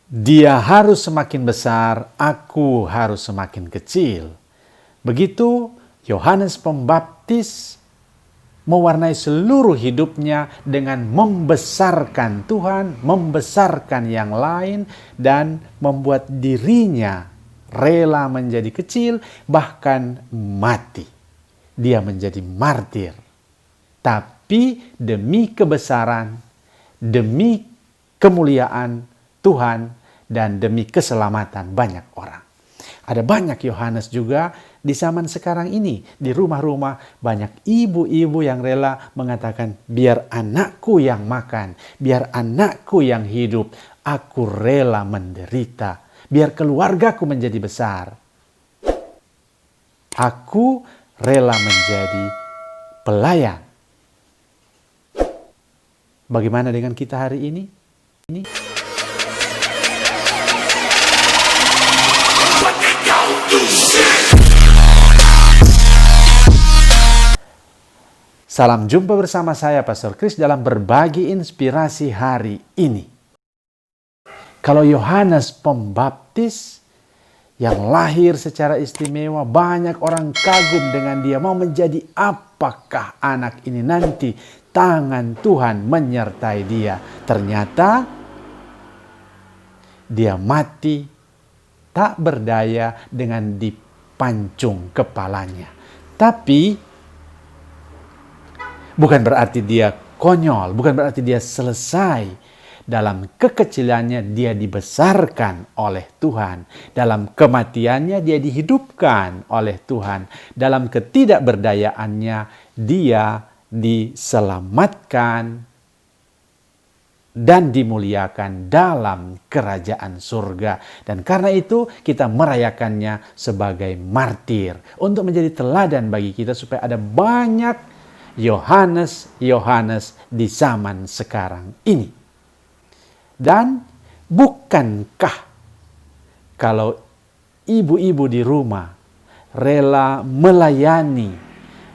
Dia harus semakin besar, aku harus semakin kecil. Begitu Yohanes Pembaptis mewarnai seluruh hidupnya dengan membesarkan Tuhan, membesarkan yang lain, dan membuat dirinya rela menjadi kecil, bahkan mati. Dia menjadi martir. Tapi demi kebesaran, demi kemuliaan Tuhan, dan demi keselamatan banyak orang. Ada banyak Yohanes juga di zaman sekarang ini. Di rumah-rumah banyak ibu-ibu yang rela mengatakan, biar anakku yang makan, biar anakku yang hidup, aku rela menderita, biar keluargaku menjadi besar. Aku rela menjadi pelayan. Bagaimana dengan kita hari ini? Salam jumpa bersama saya Pastor Chris dalam berbagi inspirasi hari ini. Kalau Yohanes Pembaptis yang lahir secara istimewa, banyak orang kagum dengan dia, mau menjadi apakah anak ini nanti. Tangan Tuhan menyertai dia. Ternyata dia mati tak berdaya dengan dipancung kepalanya. Tapi bukan berarti dia konyol, bukan berarti dia selesai. Dalam kekecilannya dia dibesarkan oleh Tuhan. Dalam kematiannya dia dihidupkan oleh Tuhan. Dalam ketidakberdayaannya dia diselamatkan dan dimuliakan dalam kerajaan surga. Dan karena itu kita merayakannya sebagai martir. Untuk menjadi teladan bagi kita supaya ada banyak Yohanes di zaman sekarang ini. Dan bukankah kalau ibu-ibu di rumah rela melayani,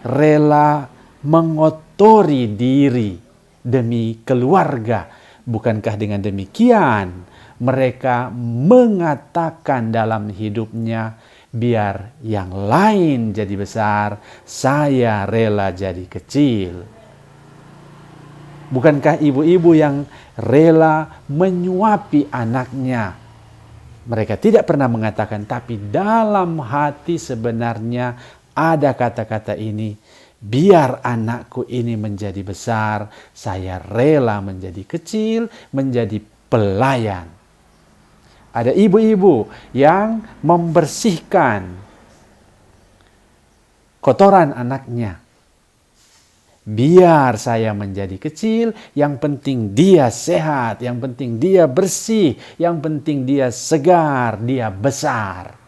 rela mengotori diri demi keluarga, bukankah dengan demikian mereka mengatakan dalam hidupnya, biar yang lain jadi besar, saya rela jadi kecil. Bukankah ibu-ibu yang rela menyuapi anaknya? Mereka tidak pernah mengatakan, tapi dalam hati sebenarnya ada kata-kata ini, biar anakku ini menjadi besar, saya rela menjadi kecil, menjadi pelayan. Ada ibu-ibu yang membersihkan kotoran anaknya. Biar saya menjadi kecil, yang penting dia sehat, yang penting dia bersih, yang penting dia segar, dia besar.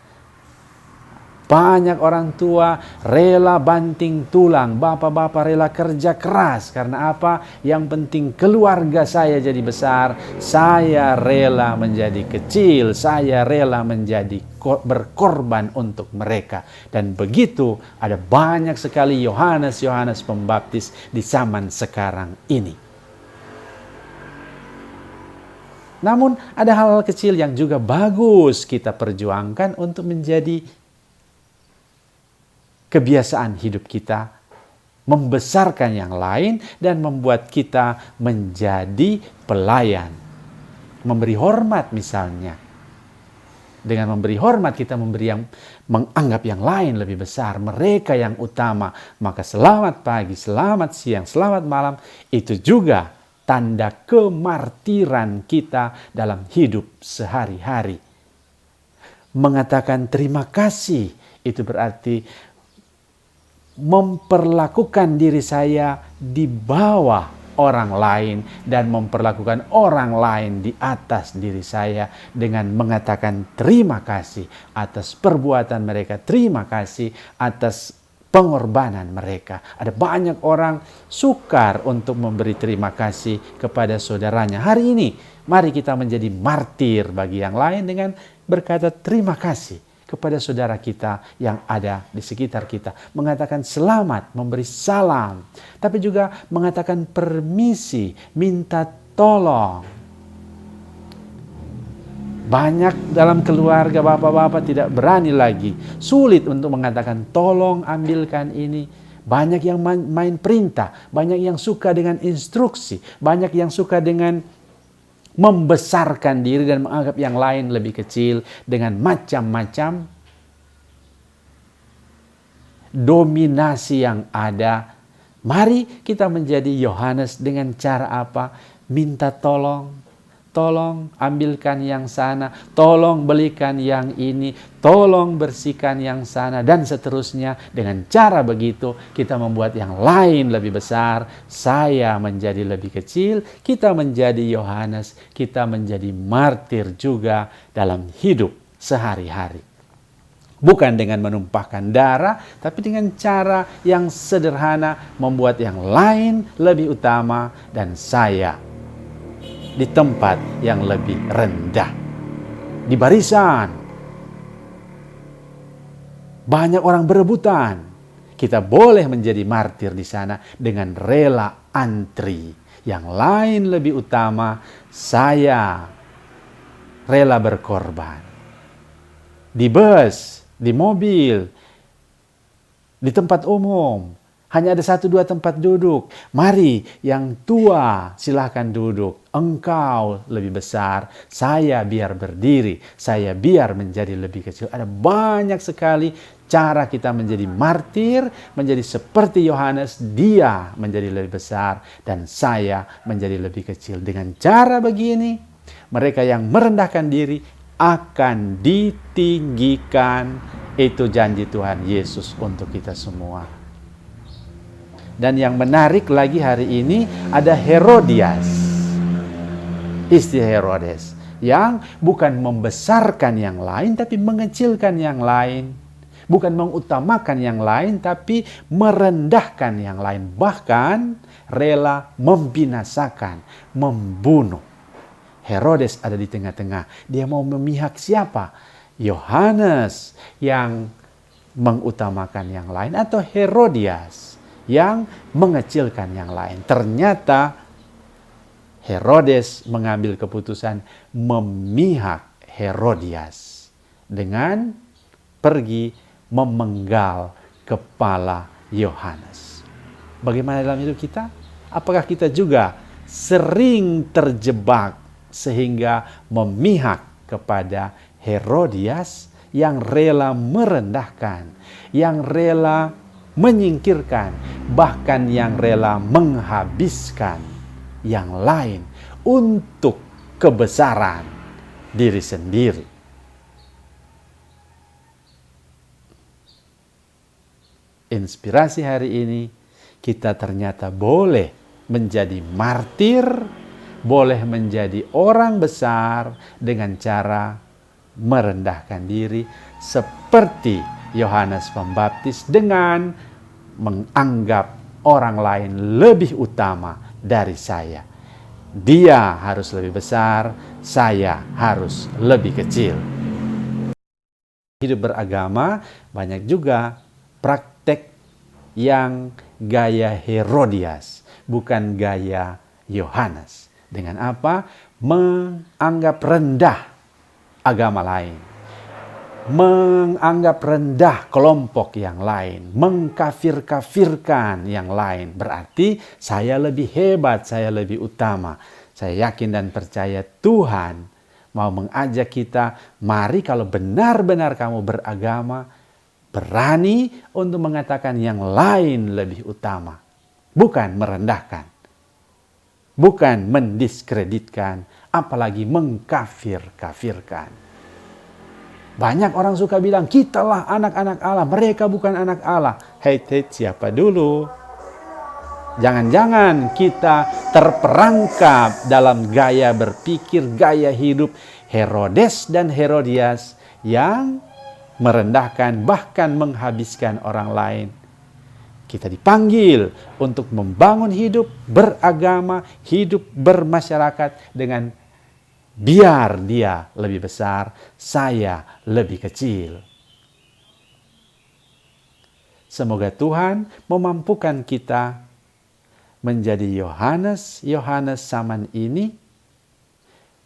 Banyak orang tua rela banting tulang, bapak-bapak rela kerja keras. Karena apa? Yang penting keluarga saya jadi besar, saya rela menjadi kecil, saya rela menjadi berkorban untuk mereka. Dan begitu ada banyak sekali Yohanes Pembaptis di zaman sekarang ini. Namun ada hal-hal kecil yang juga bagus kita perjuangkan untuk menjadi kebiasaan hidup kita, membesarkan yang lain dan membuat kita menjadi pelayan. Memberi hormat misalnya. Dengan memberi hormat kita menganggap yang lain lebih besar, mereka yang utama. Maka selamat pagi, selamat siang, selamat malam, itu juga tanda kemartiran kita dalam hidup sehari-hari. Mengatakan terima kasih itu berarti memperlakukan diri saya di bawah orang lain dan memperlakukan orang lain di atas diri saya dengan mengatakan terima kasih atas perbuatan mereka, terima kasih atas pengorbanan mereka. Ada banyak orang sukar untuk memberi terima kasih kepada saudaranya. Hari ini mari kita menjadi martir bagi yang lain dengan berkata terima kasih kepada saudara kita yang ada di sekitar kita. Mengatakan selamat, memberi salam. Tapi juga mengatakan permisi, minta tolong. Banyak dalam keluarga bapak-bapak tidak berani lagi. Sulit untuk mengatakan, tolong ambilkan ini. Banyak yang main perintah. Banyak yang suka dengan instruksi. Banyak yang suka dengan membesarkan diri dan menganggap yang lain lebih kecil. Dengan macam-macam dominasi yang ada. Mari kita menjadi Yohanes dengan cara apa? Minta tolong, tolong ambilkan yang sana, tolong belikan yang ini, tolong bersihkan yang sana, dan seterusnya. Dengan cara begitu kita membuat yang lain lebih besar, saya menjadi lebih kecil, kita menjadi Yohanes, kita menjadi martir juga dalam hidup sehari-hari. Bukan dengan menumpahkan darah, tapi dengan cara yang sederhana, membuat yang lain lebih utama, dan saya di tempat yang lebih rendah. Di barisan, banyak orang berebutan. Kita boleh menjadi martir di sana dengan rela antri. Yang lain lebih utama, saya rela berkorban. Di bus, di mobil, di tempat umum, hanya ada 1-2 tempat duduk. Mari yang tua silahkan duduk. Engkau lebih besar, saya biar berdiri, saya biar menjadi lebih kecil. Ada banyak sekali cara kita menjadi martir, menjadi seperti Yohanes. Dia menjadi lebih besar dan saya menjadi lebih kecil. Dengan cara begini, mereka yang merendahkan diri akan ditinggikan. Itu janji Tuhan Yesus untuk kita semua. Dan yang menarik lagi hari ini ada Herodias, istri Herodes, yang bukan membesarkan yang lain tapi mengecilkan yang lain. Bukan mengutamakan yang lain tapi merendahkan yang lain. Bahkan rela membinasakan, membunuh. Herodes ada di tengah-tengah. Dia mau memihak siapa? Yohanes yang mengutamakan yang lain, atau Herodias yang mengecilkan yang lain. Ternyata Herodes mengambil keputusan memihak Herodias dengan pergi memenggal kepala Yohanes. Bagaimana dalam hidup kita? Apakah kita juga sering terjebak sehingga memihak kepada Herodias yang rela merendahkan, yang rela menyingkirkan, bahkan yang rela menghabiskan yang lain untuk kebesaran diri sendiri? Inspirasi hari ini, kita ternyata boleh menjadi martir, boleh menjadi orang besar dengan cara merendahkan diri seperti Yohanes Pembaptis dengan menganggap orang lain lebih utama dari saya. Dia harus lebih besar, saya harus lebih kecil. Hidup beragama banyak juga praktek yang gaya Herodias, bukan gaya Yohanes. Dengan apa? Menganggap rendah agama lain, menganggap rendah kelompok yang lain, mengkafir-kafirkan yang lain. Berarti saya lebih hebat, saya lebih utama. Saya yakin dan percaya Tuhan mau mengajak kita, mari kalau benar-benar kamu beragama, berani untuk mengatakan yang lain lebih utama. Bukan merendahkan, bukan mendiskreditkan, apalagi mengkafir-kafirkan. Banyak orang suka bilang, kitalah anak-anak Allah, mereka bukan anak Allah. Hei, siapa dulu? Jangan-jangan kita terperangkap dalam gaya berpikir, gaya hidup Herodes dan Herodias yang merendahkan, bahkan menghabiskan orang lain. Kita dipanggil untuk membangun hidup beragama, hidup bermasyarakat dengan biar dia lebih besar, saya lebih kecil. Semoga Tuhan memampukan kita menjadi Yohanes zaman ini,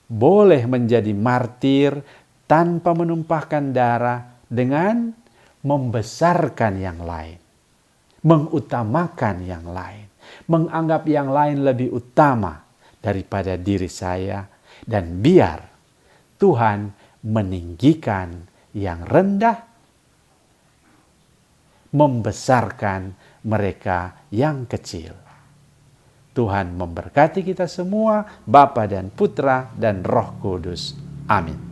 boleh menjadi martir tanpa menumpahkan darah dengan membesarkan yang lain, mengutamakan yang lain, menganggap yang lain lebih utama daripada diri saya, dan biar Tuhan meninggikan yang rendah, membesarkan mereka yang kecil. Tuhan memberkati kita semua, Bapa dan Putra dan Roh Kudus. Amin.